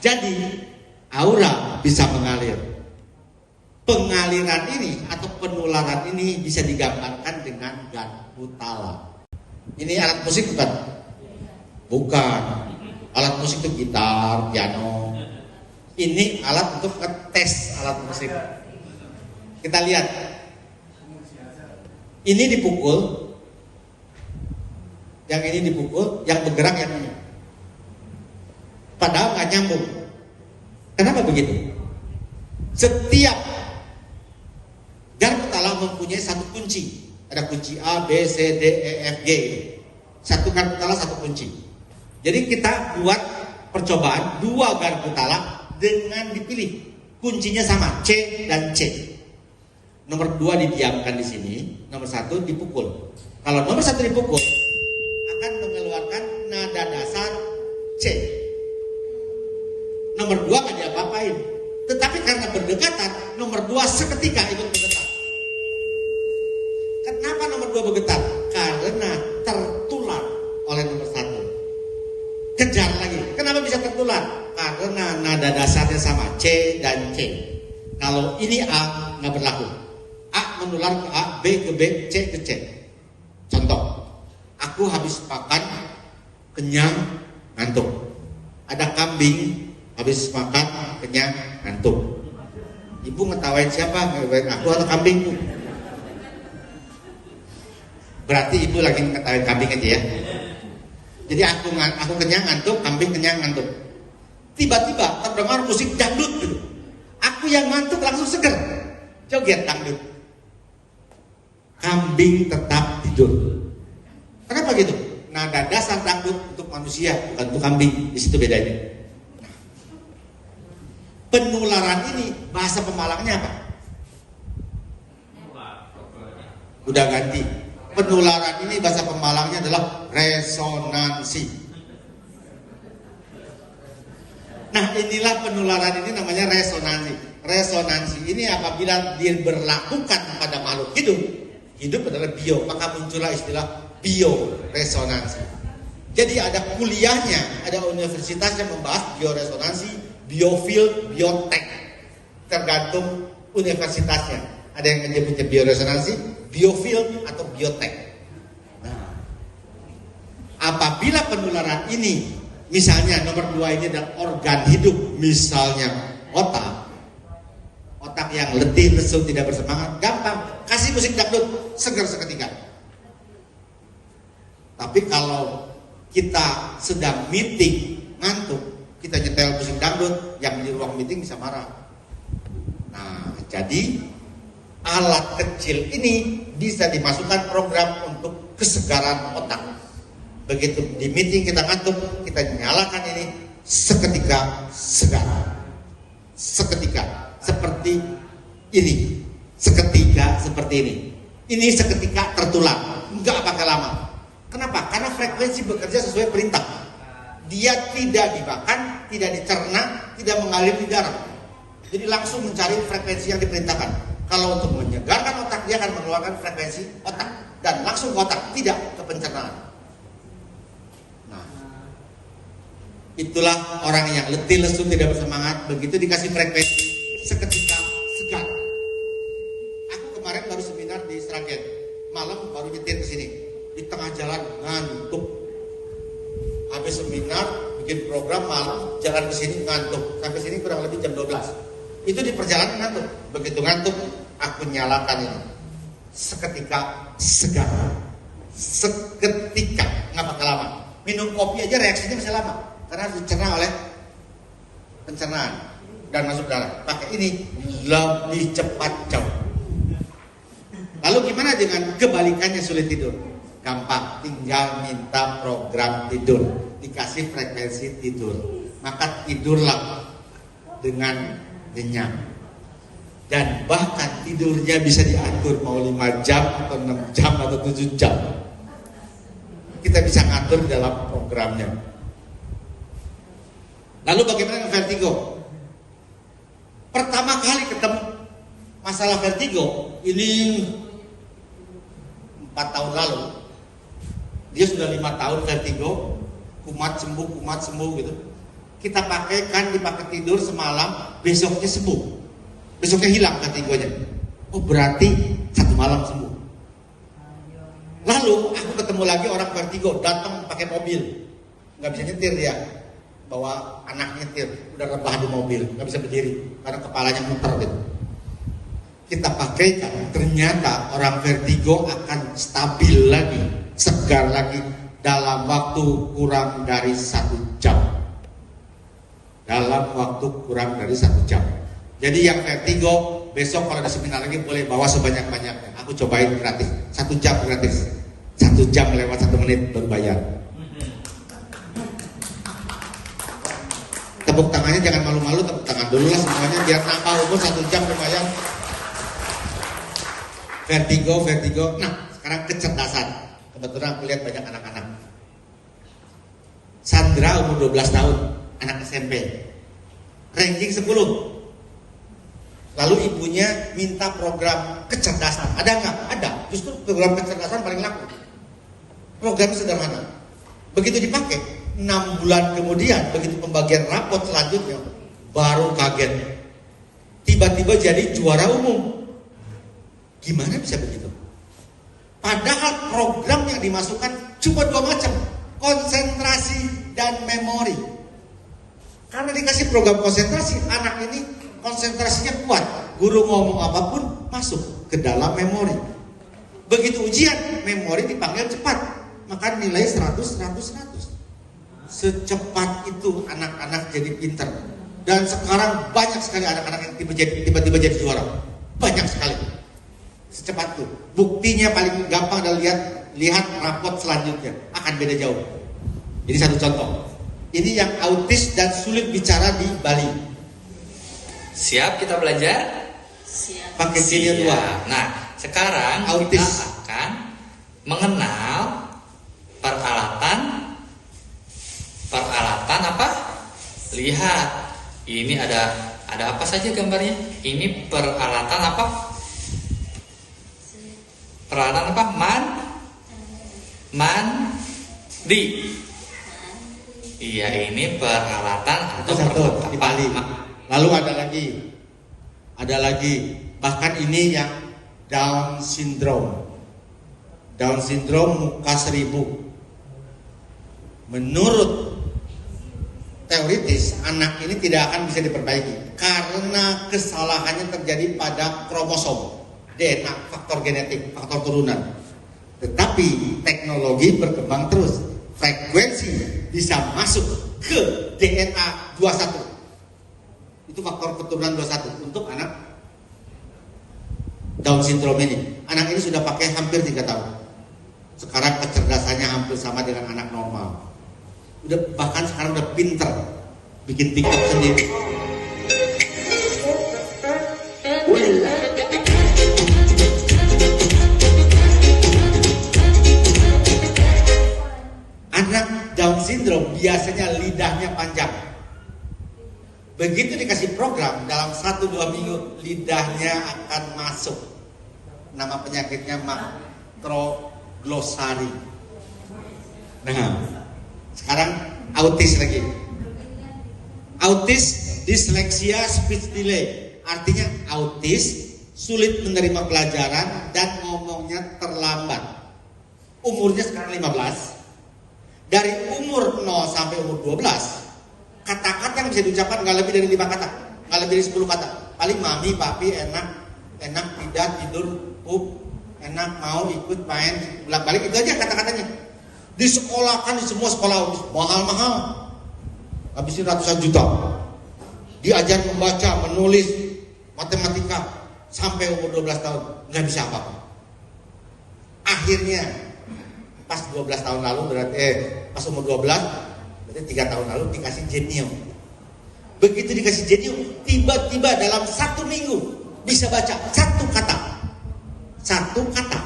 Jadi aura bisa mengalir. Pengaliran ini atau penularan ini bisa digambarkan dengan garpu tala. Ini alat musik bukan? Bukan. Alat musik itu gitar, piano. Ini alat untuk ngetes alat musik. Kita lihat. Ini dipukul. Yang ini dipukul, yang bergerak yang ini. Padahal nggak nyambung. Kenapa begitu? Setiap garpu tala mempunyai satu kunci. Ada kunci A, B, C, D, E, F, G. Satu garpu tala, satu kunci. Jadi kita buat percobaan 2 garpu tala dengan dipilih kuncinya sama, C dan C. Nomor 2 didiamkan di sini, nomor 1 dipukul. Kalau nomor 1 dipukul akan mengeluarkan nada dasar C. Nomor 2 gak diapa-apain. Tetapi karena berdekatan, nomor 2 seketika ikut bergetar. Kenapa nomor 2 bergetar? Karena tertular oleh nomor 1. Kejar lagi. Kenapa bisa tertular? Karena nada dasarnya sama, C dan C. Kalau ini A nggak berlaku. A menular ke A, B ke B, C ke C. Contoh, aku habis makan, kenyang, ngantuk. Ada kambing, habis makan, kenyang, ngantuk. Ibu ngetawain siapa? Aku atau kambing? Berarti ibu lagi ngetawain kambing aja ya. Jadi aku kenyang ngantuk, kambing kenyang ngantuk. Tiba-tiba terdengar musik dangdut gitu. Aku yang ngantuk langsung seger. Joget dangdut. Kambing tetap tidur. Kenapa gitu? Nada dasar dangdut untuk manusia, bukan untuk kambing. Di situ bedanya. Penularan ini bahasa Pemalangnya apa? Udah ganti. Penularan ini bahasa Pemalangnya adalah resonansi. Nah, inilah penularan ini namanya resonansi. Resonansi ini apabila diberlakukan pada makhluk hidup, hidup adalah bio, maka muncullah istilah bioresonansi. Jadi ada kuliahnya, ada universitas yang membahas bioresonansi, biofield, biotek, tergantung universitasnya. Ada yang menyebutnya bioresonansi, biofield, atau biotek. Nah, apabila penularan ini, misalnya nomor 2 ini adalah organ hidup, misalnya otak yang letih, lesu, tidak bersemangat, gampang kasih musik dangdut, seger seketika. Tapi kalau kita sedang meeting, ngantuk, kita nyetel musik dangdut, yang di ruang meeting bisa marah. Nah, jadi alat kecil ini bisa dimasukkan program untuk kesegaran otak. Begitu di meeting kita ngantuk, kita nyalakan ini, seketika segar. Seketika seperti ini. Seketika seperti ini. Ini seketika tertular. Enggak bakal lama. Kenapa? Karena frekuensi bekerja sesuai perintah. Dia tidak dimakan, tidak dicerna, tidak mengalir di darah. Jadi langsung mencari frekuensi yang diperintahkan. Kalau untuk menyegarkan otak, dia akan mengeluarkan frekuensi otak dan langsung ke otak, tidak ke pencernaan. Nah, itulah orang yang letih, lesu, tidak bersemangat. Begitu dikasih frekuensi, seketika segar. Aku kemarin baru seminar di Sragen, malam baru nyetir ke sini. Di tengah jalan ngantuk. Habis seminar, bikin program malam, jalan ke sini ngantuk. Sampai sini kurang lebih jam 12. Itu di perjalanan ngantuk. Begitu ngantuk, aku nyalakan ini. Seketika segar. Seketika, nggak bakal lama. Minum kopi aja reaksinya bisa lama, karena dicerna oleh pencernaan dan masuk darah. Pakai ini lebih cepat jauh. Lalu gimana dengan kebalikannya sulit tidur? Gampang, tinggal minta program tidur, dikasih frekuensi tidur, maka tidurlah dengan nyenyak. Dan bahkan tidurnya bisa diatur mau 5 jam atau 6 jam atau 7 jam. Kita bisa ngatur dalam programnya. Lalu bagaimana dengan vertigo? Pertama kali ketemu masalah vertigo ini 4 tahun lalu. Dia sudah 5 tahun vertigo, kumat sembuh gitu. kita pakaikan, dipakai tidur semalam, besoknya sembuh, besoknya hilang vertigonya. Oh berarti 1 malam sembuh. Lalu aku ketemu lagi orang vertigo, datang pakai mobil, nggak bisa nyetir dia, bawa anak nyetir, udah rebah di mobil, nggak bisa berdiri karena kepalanya muter gitu. Kita pakaikan, ternyata orang vertigo akan stabil lagi, segar lagi dalam waktu kurang dari 1 jam. Dalam waktu kurang dari 1 jam. Jadi yang vertigo besok kalau ada seminar lagi boleh bawa sebanyak-banyaknya. Aku cobain gratis, 1 jam gratis. 1 jam lewat 1 menit baru bayar. Tepuk tangannya jangan malu-malu, tepuk tangan dulu lah semuanya biar nambah umur 1 jam lumayan. Vertigo. Nah, sekarang kecerdasan. Kebetulan aku lihat banyak anak-anak. Sandra umur 12 tahun, anak SMP. Ranking 10. Lalu ibunya minta program kecerdasan. Ada nggak? Ada. Justru program kecerdasan paling laku. Programnya sederhana. Begitu dipakai, 6 bulan kemudian, begitu pembagian rapot selanjutnya, baru kaget. Tiba-tiba jadi juara umum. Gimana bisa begitu? Padahal program yang dimasukkan cuma 2 macam, konsentrasi dan memori. Karena dikasih program konsentrasi, anak ini konsentrasinya kuat. Guru ngomong apapun masuk ke dalam memori. Begitu ujian, memori dipanggil cepat. Maka nilai 100. Secepat itu anak-anak jadi pintar. Dan sekarang banyak sekali anak-anak yang tiba-tiba jadi juara. Banyak sekali. Secepat itu. Buktinya paling gampang adalah lihat rapot selanjutnya. Akan beda jauh. Ini satu contoh. Ini yang autis dan sulit bicara di Bali. Siap kita belajar? Siap. Pakai Genio 2. Nah, sekarang Autis. kita akan mengenal peralatan apa? Lihat. Ini ada apa saja gambarnya? Ini peralatan apa? Peralatan apa? Mandi. Iya, ini peralatan atau Satu di apa? Bali. Lalu ada lagi. Bahkan ini yang Down syndrome. Down syndrome muka 1000. Menurut teoritis, anak ini tidak akan bisa diperbaiki karena kesalahannya terjadi pada kromosom, DNA, faktor genetik, faktor turunan. Tetapi teknologi berkembang terus, frekuensi bisa masuk ke DNA 21. Itu faktor keturunan 21 untuk anak Down syndrome ini. Anak ini sudah pakai hampir 3 tahun. Sekarang kecerdasannya hampir sama dengan anak normal. Bahkan sekarang udah pinter bikin TikTok sendiri. Anak Down syndrome biasanya lidahnya panjang. Begitu dikasih program, dalam 1-2 minggu lidahnya akan masuk. Nama penyakitnya makroglosari. Nah, sekarang autis lagi. Autis, disleksia, speech delay. Artinya autis, sulit menerima pelajaran dan ngomongnya terlambat. Umurnya sekarang 15. Dari umur 0 sampai umur 12, kata-kata yang bisa diucapkan nggak lebih dari 5 kata, nggak lebih dari 10 kata. Paling mami, papi, enak, tidak, tidur, enak, mau, ikut, main, bolak-balik, itu aja kata-katanya. Di sekolah kan, di semua sekolah mahal-mahal, habisin ratusan juta. Diajar membaca, menulis, matematika sampai umur 12 tahun nggak bisa apa-apa. Akhirnya pas 12 tahun lalu pas umur 12 berarti 3 tahun lalu dikasih Genio. Begitu dikasih Genio, tiba-tiba dalam 1 minggu bisa baca 1 kata. 1 kata.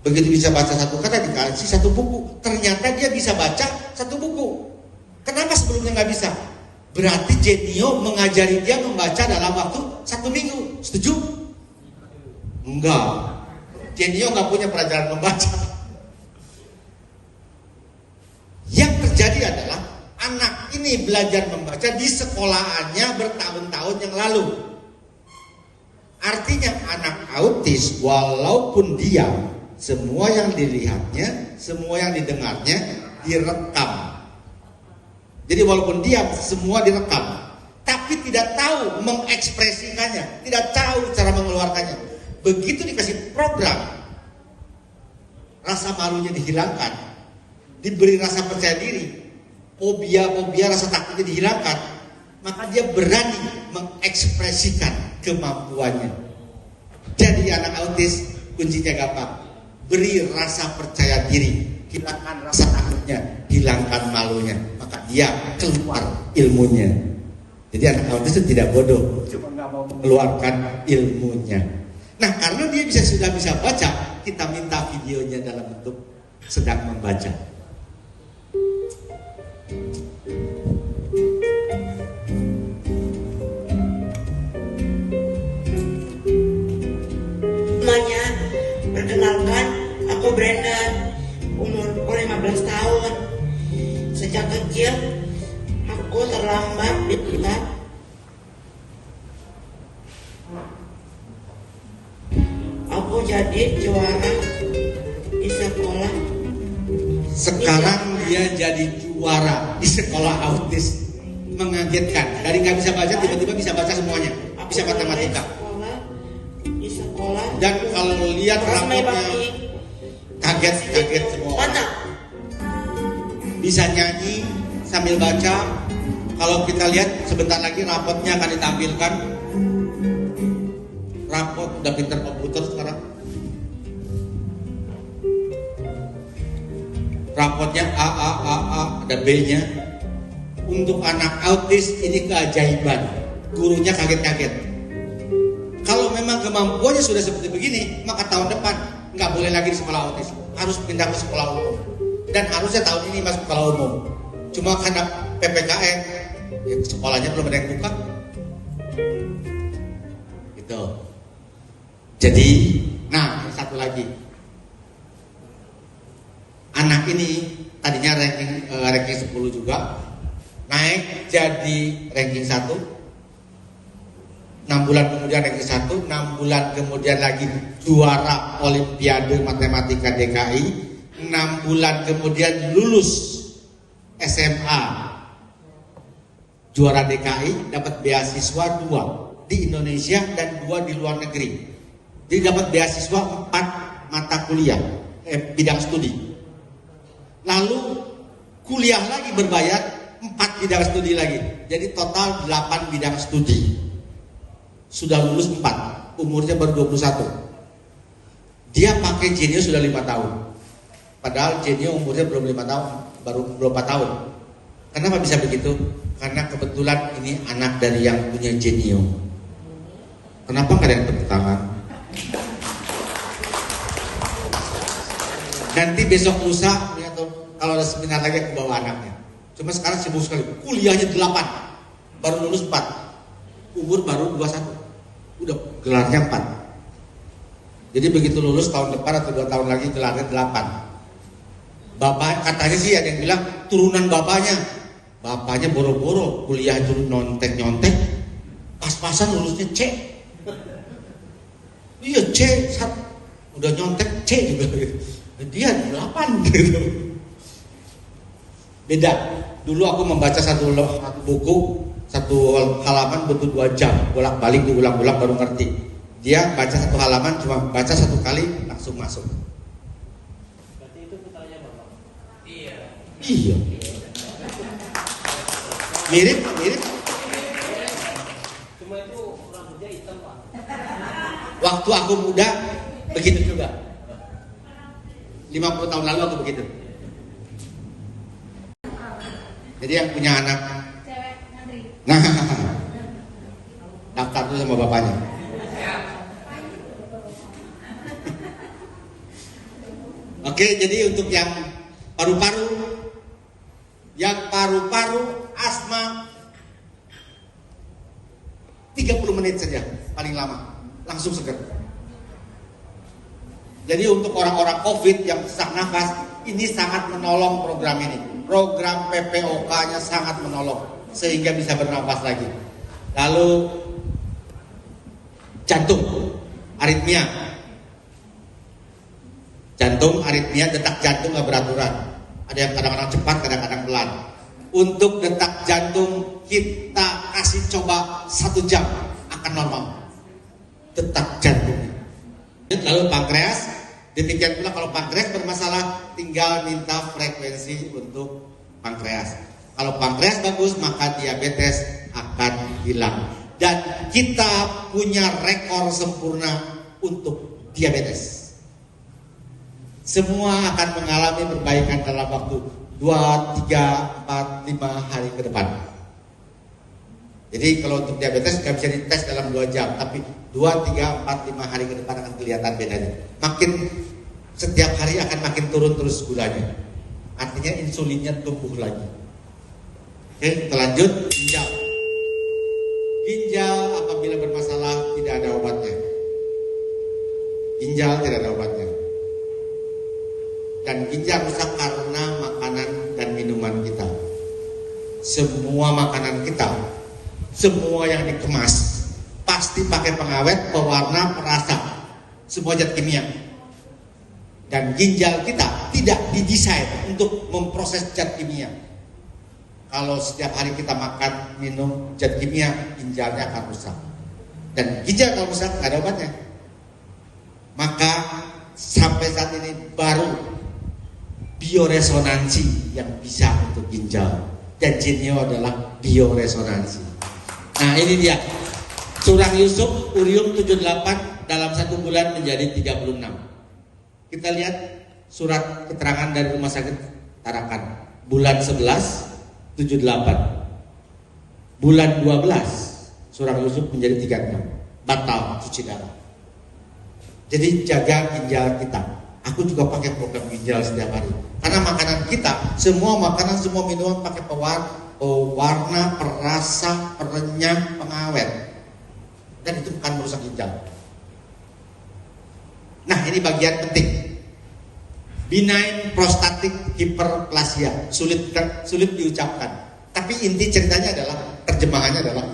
Begitu bisa baca 1 kata dikasih 1 buku. Ternyata dia bisa baca 1 buku. Kenapa sebelumnya nggak bisa? Berarti Genio mengajari dia membaca dalam waktu 1 minggu. Setuju? Enggak. Genio nggak punya pelajaran membaca. Yang terjadi adalah anak ini ini belajar membaca di sekolahannya bertahun-tahun yang lalu. Artinya anak autis walaupun diam, semua yang dilihatnya, semua yang didengarnya direkam. Jadi walaupun diam, semua direkam. Tapi tidak tahu mengekspresikannya, tidak tahu cara mengeluarkannya. Begitu dikasih program, rasa malunya dihilangkan, diberi rasa percaya diri, fobia rasa takutnya dihilangkan, maka dia berani mengekspresikan kemampuannya. Jadi anak autis kuncinya gampang, beri rasa percaya diri, hilangkan rasa takutnya, hilangkan malunya, maka dia keluar ilmunya. Jadi anak autis itu tidak bodoh, cuma nggak mau mengeluarkan ilmunya. Nah, karena dia sudah bisa baca, kita minta videonya dalam bentuk sedang membaca. Semuanya, perkenalkan, aku Brandon, umurku 15 tahun. Sejak kecil, aku terlambat dilihat. Aku jadi juara di sekolah. Sekarang dia jadi juara di sekolah autis. Mengagetkan. Dari nggak bisa baca tiba-tiba bisa baca semuanya. Bisa matematika. Di sekolah. Dan kalau lihat rapotnya kaget semua. Mana? Bisa nyanyi sambil baca. Kalau kita lihat sebentar lagi rapotnya akan ditampilkan. Rapot udah pinter komputer sekarang. Rapotnya A, ada B-nya. Untuk anak autis ini keajaiban. Gurunya kaget-kaget. Kalau memang kemampuannya sudah seperti begini, maka tahun depan nggak boleh lagi di sekolah autis, harus pindah ke sekolah umum. Dan harusnya tahun ini masuk sekolah umum. Cuma karena PPKN, ya sekolahnya belum ada yang buka. Gitu. Jadi, nah satu lagi, anak ini tadinya ranking 10 juga, naik jadi ranking 1. 6 bulan kemudian ranking 1, 6 bulan kemudian lagi juara Olimpiade Matematika DKI, 6 bulan kemudian lulus SMA juara DKI, dapat beasiswa 2 di Indonesia dan 2 di luar negeri. Jadi dapat beasiswa 4 mata kuliah, bidang studi. Lalu kuliah lagi berbayar 4 bidang studi lagi. Jadi total 8 bidang studi. Sudah lulus 4, umurnya baru 21. Dia pakai Genio sudah 5 tahun. Padahal Genio umurnya belum 5 tahun, baru 4 tahun. Kenapa bisa begitu? Karena kebetulan ini anak dari yang punya Genio. Kenapa nggak ada yang tepuk tangan? Nanti besok lusa, kalau ada seminar lagi aku bawa anaknya. Cuma sekarang sibuk sekali. Kuliahnya 8, baru lulus 4, umur baru 21, udah gelarnya 4. Jadi begitu lulus tahun depan atau 2 tahun lagi gelarnya 8. Bapak katanya sih ada yang bilang turunan bapaknya. Bapaknya boro-boro kuliah dulu nyontek, pas-pasan lulusnya C. Iya C, udah nyontek C juga gitu. Dia 8 gitu. Beda. Dulu aku membaca satu buku, satu halaman butuh 2 jam, bolak-balik diulang-ulang baru ngerti. Dia baca satu halaman cuma baca 1 kali langsung masuk. Berarti itu putranya Bapak? Iya. Mirip. Cuma itu rambutnya hitam, Pak. Waktu aku muda begitu juga. 50 tahun lalu aku begitu. Jadi yang punya anak, nah, daftar tuh sama bapaknya. Oke, jadi untuk yang paru-paru, asma, 30 menit saja paling lama, langsung seger. Jadi untuk orang-orang COVID yang sesak nafas, ini sangat menolong program ini. program PPOK-nya sangat menolong sehingga bisa bernafas lagi. Lalu jantung, aritmia. Jantung, aritmia, detak jantung nggak beraturan. Ada yang kadang-kadang cepat, kadang-kadang pelan. Untuk detak jantung kita kasih coba 1 jam akan normal. Detak jantung. Lalu pankreas, demikian pula kalau pankreas bermasalah, tinggal minta frekuensi untuk pankreas. Kalau pankreas bagus, maka diabetes akan hilang. Dan kita punya rekor sempurna untuk diabetes. Semua akan mengalami perbaikan dalam waktu 2, 3, 4, 5 hari ke depan. Jadi kalau untuk diabetes nggak bisa dites dalam 2 jam, tapi 2, 3, 4, 5 hari ke depan akan kelihatan bedanya. Makin setiap hari akan makin turun terus gulanya. Artinya insulinnya tumbuh lagi. Oke, kita lanjut. Ginjal. Ginjal apabila bermasalah tidak ada obatnya. Ginjal tidak ada obatnya. Dan ginjal rusak karena makanan dan minuman kita. Semua makanan kita, semua yang dikemas pasti pakai pengawet, pewarna, perasa, semua zat kimia. Dan ginjal kita tidak didesain untuk memproses zat kimia. Kalau setiap hari kita makan, minum zat kimia, ginjalnya akan rusak. Dan ginjal kalau rusak nggak ada obatnya. Maka sampai saat ini baru bioresonansi yang bisa untuk ginjal. Dan Genio adalah bioresonansi. Nah ini dia. Surang Yusuf, Urium 78 dalam 1 bulan menjadi 36. Kita lihat surat keterangan dari Rumah Sakit Tarakan. Bulan 11, 78. Bulan 12, Surang Yusuf menjadi 36. Batal cuci darah. Jadi jaga ginjal kita. Aku juga pakai program ginjal setiap hari. Karena makanan kita, semua makanan, semua minuman pakai pewarna, perasa, perenyah, pengawet. Dan itu bukan merusak ginjal. Nah ini bagian penting. Benign prostatic hyperplasia. Sulit diucapkan. Tapi inti ceritanya adalah, terjemahannya adalah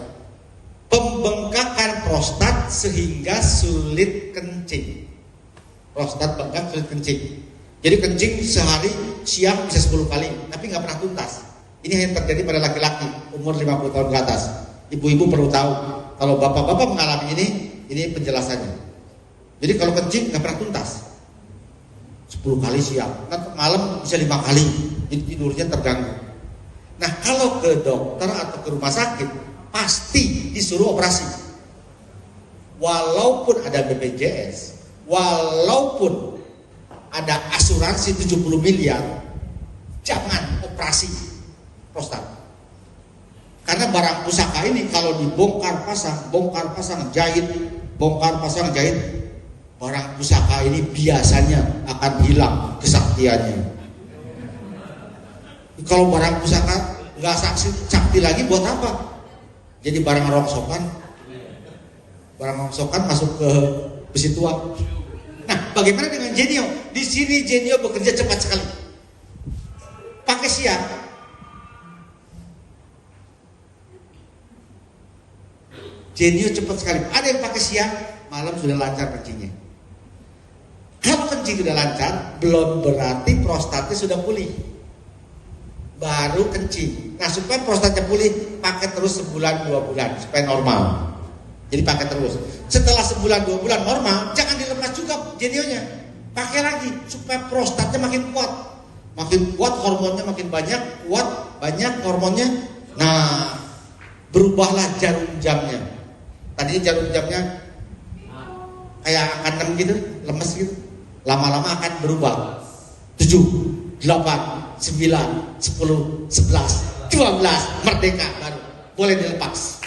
pembengkakan prostat sehingga sulit kencing. Prostat bengkak, sulit kencing. Jadi kencing sehari siang bisa 10 kali, tapi nggak pernah tuntas. Ini hanya terjadi pada laki-laki umur 50 tahun ke atas. Ibu-ibu perlu tahu, kalau bapak-bapak mengalami ini penjelasannya. Jadi kalau kencing nggak pernah tuntas, 10 kali siang, nanti malam bisa 5 kali, jadi tidurnya terganggu. Nah kalau ke dokter atau ke rumah sakit, pasti disuruh operasi. Walaupun ada BPJS, walaupun ada asuransi 70 miliar, jangan operasi prostat. Karena barang pusaka ini kalau dibongkar pasang, jahit, bongkar pasang, jahit, barang pusaka ini biasanya akan hilang kesaktiannya. Kalau barang pusaka nggak sakti lagi buat apa? Jadi barang rongsokan masuk ke besi tua. Nah, bagaimana dengan Genio? Di sini Genio bekerja cepat sekali. Pakai siang. Genio cepat sekali. Ada yang pakai siang, malam sudah lancar kencingnya. Kalau kencing sudah lancar, belum berarti prostatnya sudah pulih. Baru kencing. Nah, supaya prostatnya pulih, pakai terus sebulan 2 bulan supaya normal. Jadi pakai terus. Setelah sebulan 2 bulan normal, jangan dilepas juga Genionya. Pakai lagi supaya prostatnya makin kuat. Makin kuat hormonnya makin banyak, kuat banyak hormonnya. Nah, berubahlah jarum jamnya. Tadinya jarum jamnya kayak akan gitu, lemes gitu. Lama-lama akan berubah. 7, 8, 9, 10, 11, 12, merdeka baru. Boleh dilepas.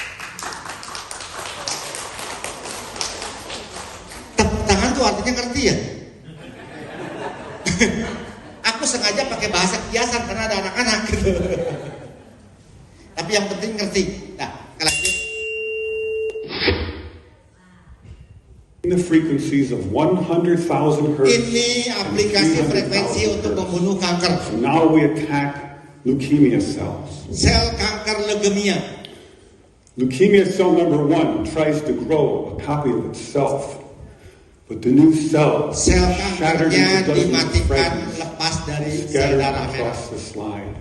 Tangan tuh artinya ngerti ya. Aku sengaja pakai bahasa kiasan karena ada anak-anak gitu. Tapi yang penting ngerti. Nah, lanjut. The frequencies of 100,000 hertz. Ini aplikasi frekuensi untuk membunuh kanker. So now we attack leukemia cells. Sel kanker leukemia. Leukemia cell number 1 tries to grow a copy of itself, but the new cell Sel shattered kankernya into dozens of dimatikan fragments, lepas dari sel scattered darah merah. across the slide.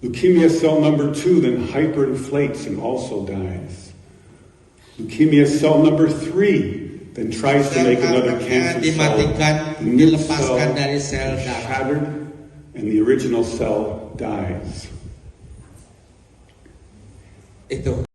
Leukemia cell number 2 then hyperinflates and also dies. Leukemia cell number 3 then tries to Sel make another kankernya cancer cell. dimatikan, The new dilepaskan cell dari sel is darah. shattered, and the original cell dies. Itu.